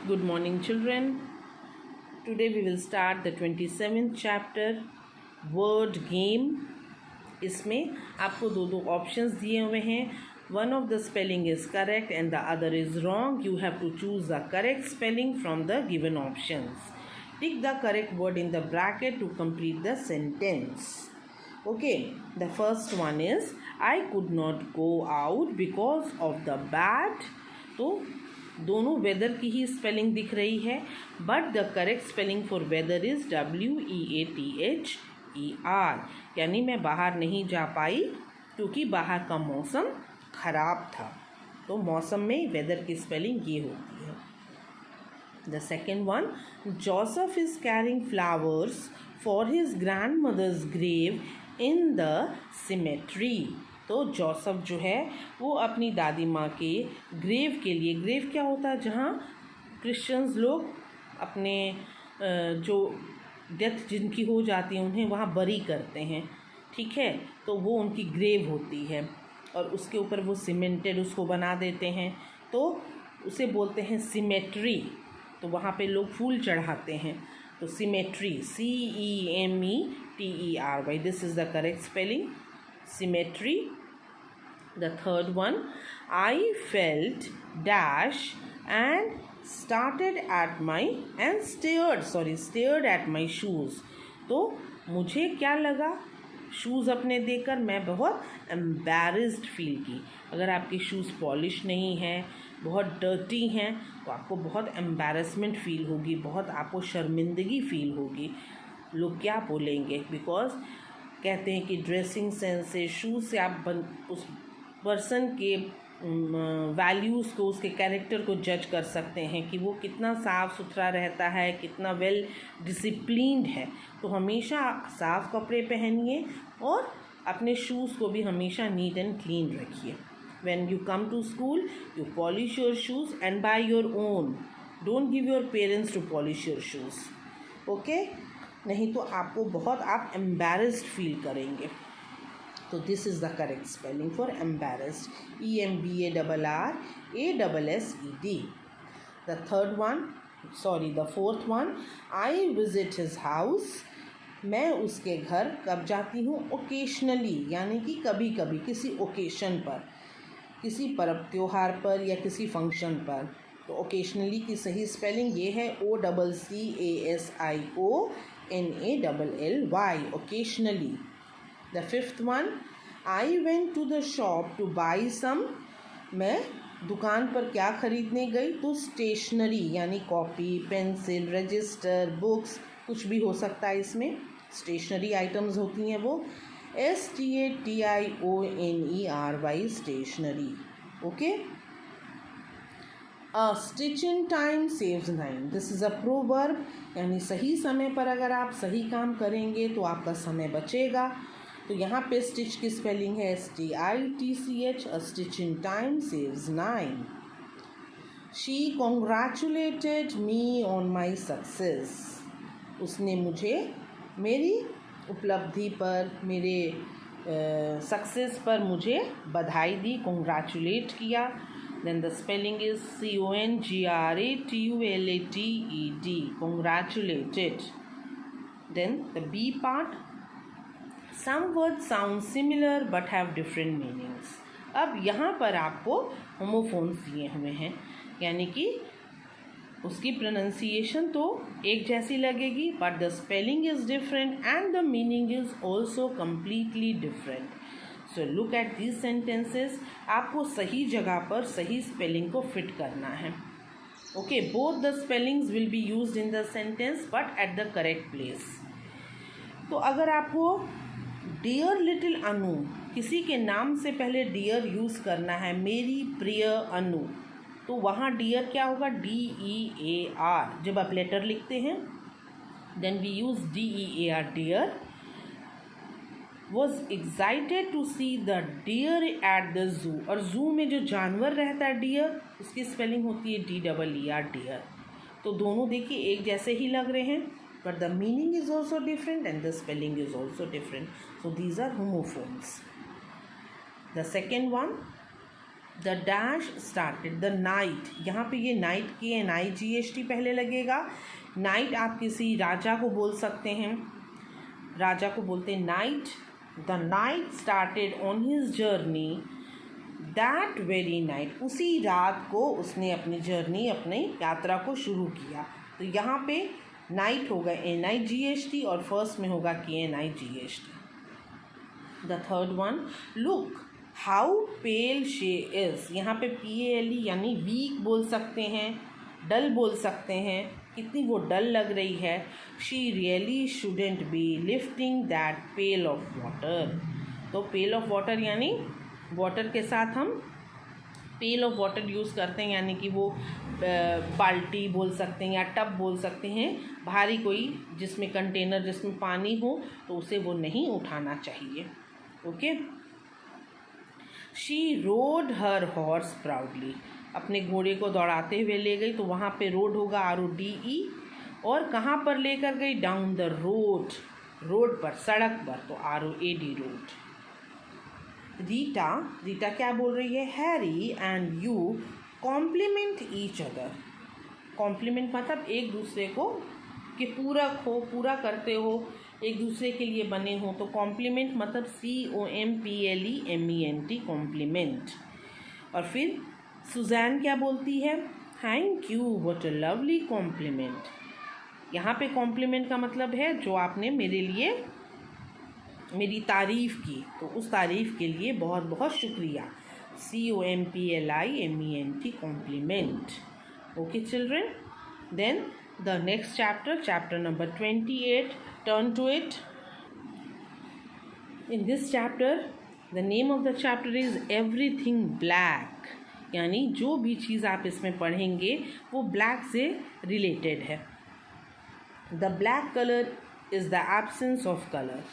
Good morning, children. Today we will start the 27th chapter, word game. इसमें आपको दो options दिए हुए हैं. One of the spelling is correct and the other is wrong. You have to choose the correct spelling from the given options. Tick the correct word in the bracket to complete the sentence. Okay, the first one is I could not go out because of the bad. तो दोनों weather की ही spelling दिख रही है, but the correct spelling for weather is WEATHER, यानी मैं बाहर नहीं जा पाई क्योंकि बाहर का मौसम ख़राब था. तो मौसम में वेदर की स्पेलिंग ये होती है. The second one, Joseph is carrying flowers for his grandmother's grave in the cemetery. तो जोसेफ जो है वो अपनी दादी माँ के ग्रेव के लिए, ग्रेव क्या होता है जहाँ क्रिश्चियंस लोग अपने जो डेथ जिनकी हो जाती है उन्हें वहाँ बरी करते हैं, ठीक है, तो वो उनकी ग्रेव होती है और उसके ऊपर वो सीमेंटेड उसको बना देते हैं, तो उसे बोलते हैं सिमेट्री. तो वहाँ पे लोग फूल चढ़ाते हैं, तो symmetry, CEMETERY. This is the correct spelling, symmetry. The third one, I felt dash and stared at my shoes. तो मुझे क्या लगा, शूज़ अपने देखकर मैं बहुत एम्बैरेस्ड फील की. अगर आपके शूज़ पॉलिश नहीं हैं, बहुत डर्टी हैं, तो आपको बहुत एम्बैरेसमेंट फील होगी, बहुत आपको शर्मिंदगी फील होगी. लोग क्या बोलेंगे, बिकॉज कहते हैं कि ड्रेसिंग सेंस से, शूज़ से आप उस पर्सन के वैल्यूज़ को, उसके कैरेक्टर को जज कर सकते हैं कि वो कितना साफ़ सुथरा रहता है, कितना वेल डिसिप्लिन्ड है. तो हमेशा साफ़ कपड़े पहनिए और अपने शूज़ को भी हमेशा नीट एंड क्लीन रखिए. When you come to school, you polish your shoes and by your own. Don't give your parents to polish your shoes. Okay, नहीं तो आपको बहुत आप एम्बैरेस्ड फील करेंगे. तो this is the correct spelling for embarrassed, EMBARRASSED. The fourth one, I visit his house. मैं उसके घर कब जाती हूँ, ओकेशनली, यानी कि कभी कभी, किसी ओकेशन पर, किसी पर्व त्योहार पर या किसी फंक्शन पर. तो ओकेशनली की सही स्पेलिंग ये है OCCASIONALLY, occasionally. The fifth one, I went to the shop to buy some. मैं दुकान पर क्या खरीदने गई, तो स्टेशनरी, यानी कॉपी, पेंसिल, रजिस्टर, बुक्स, कुछ भी हो सकता है इसमें. स्टेशनरी आइटम्स होती हैं वो, STATIONERY, stationery. Okay. A stitch in time saves 9. This is a proverb, यानी सही समय पर अगर आप सही काम करेंगे तो आपका समय बचेगा. तो यहाँ पे स्टिच की स्पेलिंग है STITCH. A stitch in time saves 9. She congratulated me on my success. उसने मुझे मेरी उपलब्धि पर, मेरे सक्सेस पर मुझे बधाई दी, कॉन्ग्रेचुलेट किया. Then the spelling is CONGRATULATED, congratulated. Then the B part, some words sound similar but have different meanings. अब यहाँ पर आपको होमोफोन्स दिए हुए हैं, यानी कि उसकी प्रोनाउंसिएशन तो एक जैसी लगेगी, but the spelling is different and the meaning is also completely different. So look at these sentences. आपको सही जगह पर सही स्पेलिंग को फिट करना है. Okay, both the spellings will be used in the sentence but at the correct place. तो अगर आपको डियर लिटिल अनु, किसी के नाम से पहले डियर यूज़ करना है, मेरी प्रिय अनु, तो वहाँ डियर क्या होगा, DEAR. जब आप लेटर लिखते हैं then we use DEAR, dear. Was excited to see the deer at the zoo. और जू में जो जानवर रहता है डियर, उसकी स्पेलिंग होती है DEER, डियर. तो दोनों देखिए एक जैसे ही लग रहे हैं, but the meaning is also different and the spelling is also different. So these are homophones. The second one, the dash started the night, यहाँ पे ये नाइट के NIGHT पहले लगेगा। नाइट आप किसी राजा को बोल सकते हैं, राजा को बोलते हैं night. The night started on his journey that very night, उसी रात को उसने अपनी जर्नी, अपनी यात्रा को शुरू किया। तो यहाँ पे नाइट होगा NIGHT और फर्स्ट में होगा KNIGHT। The third one, look how pale she is, यहाँ पे PALE यानी वीक बोल सकते हैं, डल बोल सकते हैं, कितनी वो डल लग रही है। She really shouldn't be lifting that pail of water, तो पेल ऑफ वाटर यानी वाटर के साथ हम पेल ऑफ वाटर यूज़ करते हैं, यानी कि वो बाल्टी बोल सकते हैं या टब बोल सकते हैं, भारी कोई जिसमें कंटेनर जिसमें पानी हो तो उसे वो नहीं उठाना चाहिए। Okay. She road her horse proudly, अपने घोड़े को दौड़ाते हुए ले गई, तो वहाँ पे रोड होगा RODE, और कहाँ पर लेकर गई, डाउन द रोड, रोड पर, सड़क पर, तो ROAD रोड। रीटा क्या बोल रही है, Harry and you compliment each other, compliment मतलब एक दूसरे को कि पूरक हो, पूरा करते हो, एक दूसरे के लिए बने हो, तो कॉम्प्लीमेंट मतलब COMPLEMENT, कॉम्प्लीमेंट। और फिर सुजैन क्या बोलती है, thank you what a lovely complement, यहाँ पे कॉम्प्लीमेंट का मतलब है जो आपने मेरे लिए मेरी तारीफ़ की, तो उस तारीफ़ के लिए बहुत बहुत शुक्रिया, COMPLIMENT, compliment. Okay children, then the next chapter number 28, turn to it. In this chapter, the name of the chapter is Everything Black, यानी जो भी चीज़ आप इसमें पढ़ेंगे वो ब्लैक से रिलेटेड है। The black colour is the absence of colour,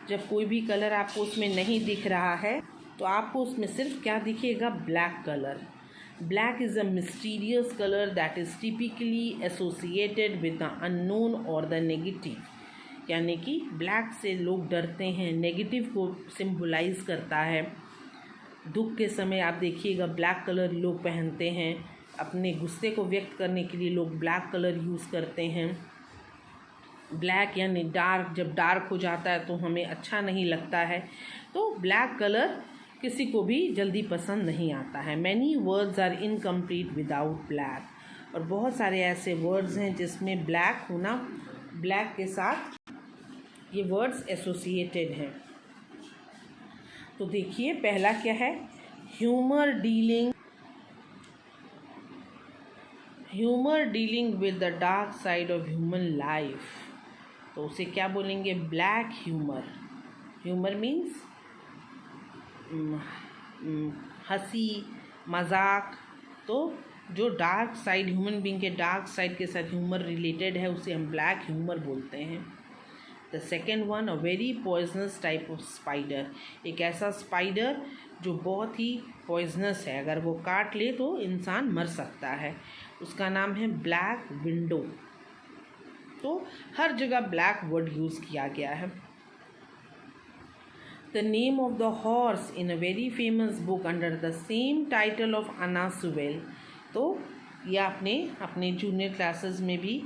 जब कोई भी कलर आपको उसमें नहीं दिख रहा है तो आपको उसमें सिर्फ क्या दिखेगा, black colour. Black is a mysterious color that is typically associated with the unknown or the negative, यानी कि ब्लैक से लोग डरते हैं, नेगेटिव को सिम्बलाइज करता है। दुख के समय आप देखिएगा ब्लैक कलर लोग पहनते हैं, अपने गुस्से को व्यक्त करने के लिए लोग ब्लैक कलर यूज़ करते हैं। ब्लैक यानी डार्क, जब डार्क हो जाता है तो हमें अच्छा नहीं लगता है, तो ब्लैक कलर किसी को भी जल्दी पसंद नहीं आता है। Many words are incomplete without black, और बहुत सारे ऐसे वर्ड्स हैं जिसमें ब्लैक होना, ब्लैक के साथ ये वर्ड्स एसोसिएटेड हैं। तो देखिए पहला क्या है, humour dealing with the dark side of human life, तो उसे क्या बोलेंगे, ब्लैक ह्यूमर। ह्यूमर मीन्स हंसी मजाक, तो जो डार्क साइड, ह्यूमन बीइंग के डार्क साइड के साथ ह्यूमर रिलेटेड है उसे हम ब्लैक ह्यूमर बोलते हैं। The second one, a very poisonous type of spider, एक ऐसा स्पाइडर जो बहुत ही पॉइजनस है, अगर वो काट ले तो इंसान मर सकता है, उसका नाम है ब्लैक विंडो। तो हर जगह ब्लैक वर्ड यूज़ किया गया है। The name of the horse in a very famous book under the same title of Anna Sewell, तो ये आपने अपने जूनियर क्लासेस में भी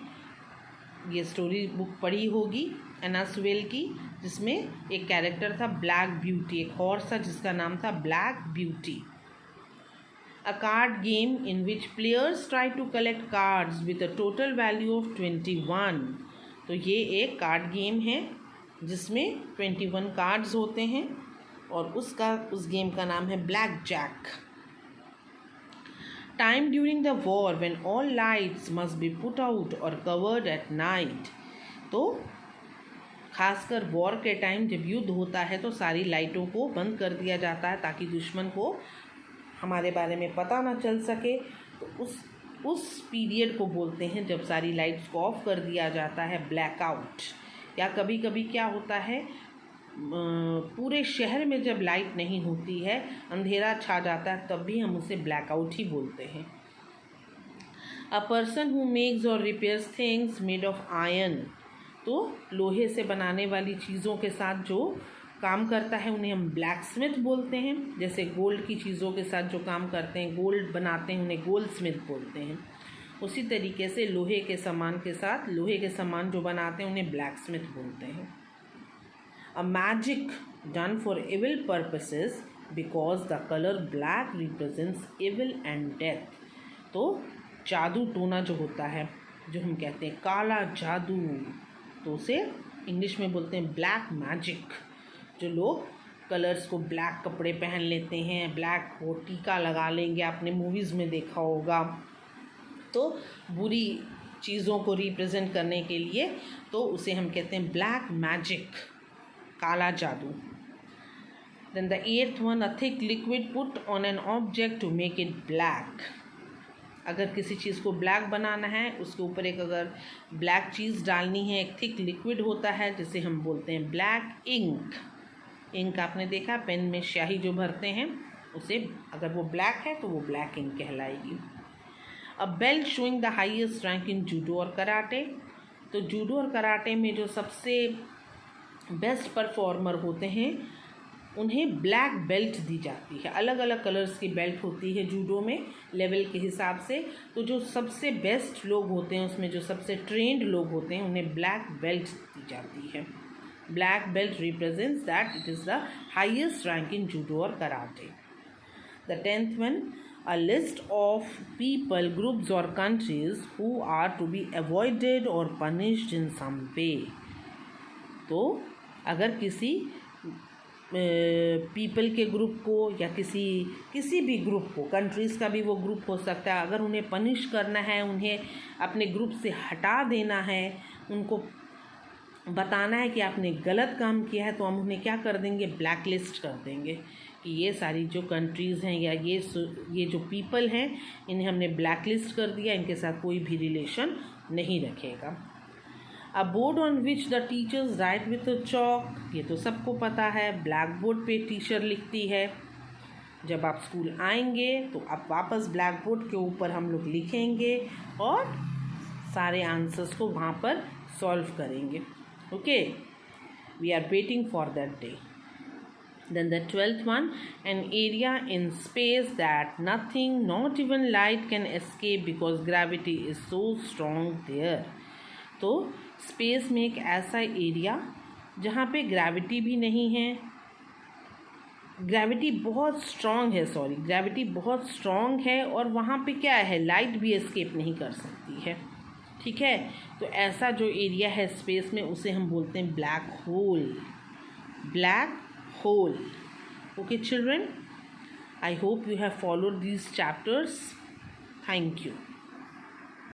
ये स्टोरी बुक पढ़ी होगी एना सुवेल की, जिसमें एक कैरेक्टर था ब्लैक ब्यूटी, एक हॉर्स था जिसका नाम था black beauty. A card game in which players try to collect cards with a total value of 21, तो ये एक कार्ड गेम है जिसमें 21 कार्ड्स होते हैं और उस गेम का नाम है blackjack. Time during the war when all lights must be put out और कवर्ड एट नाइट, तो खासकर वॉर के टाइम जब युद्ध होता है तो सारी लाइटों को बंद कर दिया जाता है ताकि दुश्मन को हमारे बारे में पता ना चल सके। तो उस पीरियड को बोलते हैं जब सारी लाइट्स को ऑफ कर दिया जाता है ब्लैकआउट। या कभी कभी क्या होता है, पूरे शहर में जब लाइट नहीं होती है, अंधेरा छा जाता है, तब भी हम उसे ब्लैकआउट ही बोलते हैं। अ पर्सन हु मेक्स और repairs things made of iron, तो लोहे से बनाने वाली चीज़ों के साथ जो काम करता है उन्हें हम ब्लैक स्मिथ बोलते हैं। जैसे गोल्ड की चीज़ों के साथ जो काम करते हैं, गोल्ड बनाते हैं, उन्हें गोल्ड स्मिथ बोलते हैं। उसी तरीके से लोहे के सामान जो बनाते हैं उन्हें ब्लैक स्मिथ बोलते हैं। A magic done for evil purposes because the colour black represents evil and death. तो जादू टोना जो होता है, जो हम कहते हैं काला जादू, तो उसे इंग्लिश में बोलते हैं ब्लैक मैजिक। जो लोग कलर्स को ब्लैक कपड़े पहन लेते हैं, ब्लैक को टीका लगा लेंगे, आपने मूवीज़ में देखा होगा, तो बुरी चीज़ों को रिप्रेजेंट करने के लिए, तो उसे हम कहते हैं ब्लैक मैजिक, काला जादू। Then the 8th one, a thick liquid put on an object to make it black. अगर किसी चीज़ को ब्लैक बनाना है, उसके ऊपर एक अगर ब्लैक चीज़ डालनी है, एक थिक लिक्विड होता है जिसे हम बोलते हैं ब्लैक इंक। इंक आपने देखा, पेन में स्याही जो भरते हैं, उसे अगर वो ब्लैक है तो वो ब्लैक इंक कहलाएगी। A belt showing the highest rank in judo और कराटे। तो जूडो और कराटे में जो सबसे बेस्ट परफॉर्मर होते हैं उन्हें ब्लैक बेल्ट दी जाती है। अलग अलग कलर्स की बेल्ट होती है जूडो में लेवल के हिसाब से। तो जो सबसे बेस्ट लोग होते हैं, उसमें जो सबसे ट्रेंड लोग होते हैं, उन्हें ब्लैक बेल्ट दी जाती है। Black belt represents that it is the highest rank in judo और karate. The 10th one, a list of people, groups or countries who are to be avoided or punished in some way। तो अगर किसी people के group को या किसी भी group को, कंट्रीज़ का भी वो ग्रुप हो सकता है, अगर उन्हें पनिश करना है, उन्हें अपने ग्रुप से हटा देना है, उनको बताना है कि आपने गलत काम किया है, तो हम उन्हें क्या कर देंगे, ब्लैक लिस्ट कर देंगे कि ये सारी जो कंट्रीज़ हैं या ये जो पीपल हैं, इन्हें हमने ब्लैक लिस्ट कर दिया, इनके साथ कोई भी रिलेशन नहीं रखेगा। A board on which the teachers write with a chalk, ये तो सबको पता है, ब्लैक बोर्ड पे टीचर लिखती है। जब आप स्कूल आएंगे तो आप वापस ब्लैक बोर्ड के ऊपर हम लोग लिखेंगे और सारे आंसर्स को वहाँ पर सॉल्व करेंगे। Okay, we are waiting for that day. Then the 12th one, an area in space that nothing, not even light, can escape because gravity is so strong there। तो स्पेस में एक ऐसा area जहाँ पे gravity भी नहीं है, gravity बहुत स्ट्रॉन्ग है और वहाँ पे क्या है, लाइट भी एस्केप नहीं कर सकती है। ठीक है, तो ऐसा जो एरिया है स्पेस में, उसे हम बोलते हैं black hole. Okay children, I hope you have followed these chapters. Thank you.